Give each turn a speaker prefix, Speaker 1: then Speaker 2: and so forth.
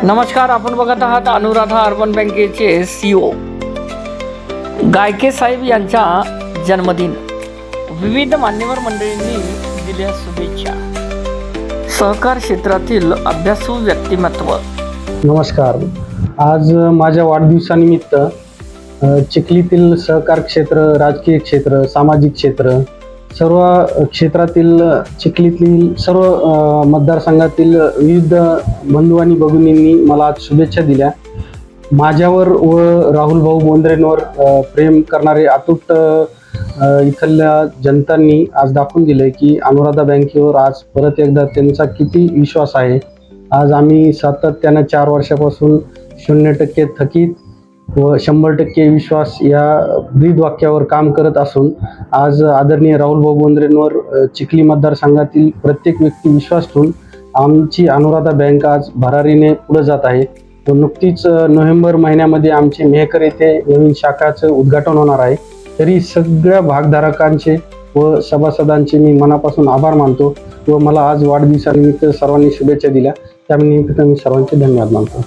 Speaker 1: नमस्कार, आपण बघत आहात अनुराधा अर्बन बँकेचे CEO गायके साहेब यांचा जन्मदिन. विविध मान्यवर मंडळींनी दिल्या शुभेच्छा. सहकार क्षेत्रातील अभ्यासू व्यक्तिमत्व.
Speaker 2: नमस्कार. आज माझ्या वाढदिवसानिमित्त चिखलीतील सहकार क्षेत्र, राजकीय क्षेत्र, सामाजिक क्षेत्र, सर्व क्षेत्रातील चिखलीतील सर्व मतदारसंघातील विविध बंधू आणि भगिनींनी मला आज शुभेच्छा दिल्या. माझ्यावर व राहुल भाऊ बोंद्रेंवर प्रेम करणारे अतूट इथल्या जनतांनी आज दाखवून दिले की अनुराधा बँकेवर आज परत एकदा त्यांचा किती विश्वास आहे. आज आम्ही सातत्यानं 4 वर्षापासून 0% थकीत व 100% विश्वास या ब्रीद वाक्यावर काम करत असून आज आदरणीय राहुल भाऊ बोंद्रेंवर चिखली मतदारसंघातील प्रत्येक व्यक्ती विश्वास ठेवून आमची अनुराधा बँक आज भरारीने पुढे जात आहे. व नुकतीच नोव्हेंबर महिन्यामध्ये आमचे मेहकर येथे नवीन शाखाचं उद्घाटन होणार आहे. तरी सगळ्या भागधारकांचे व सभासदांचे मी मनापासून आभार मानतो व मला आज वाढदिवसानिमित्त सर्वांनी शुभेच्छा दिल्या त्यानिमित्त मी सर्वांचे धन्यवाद मानतो.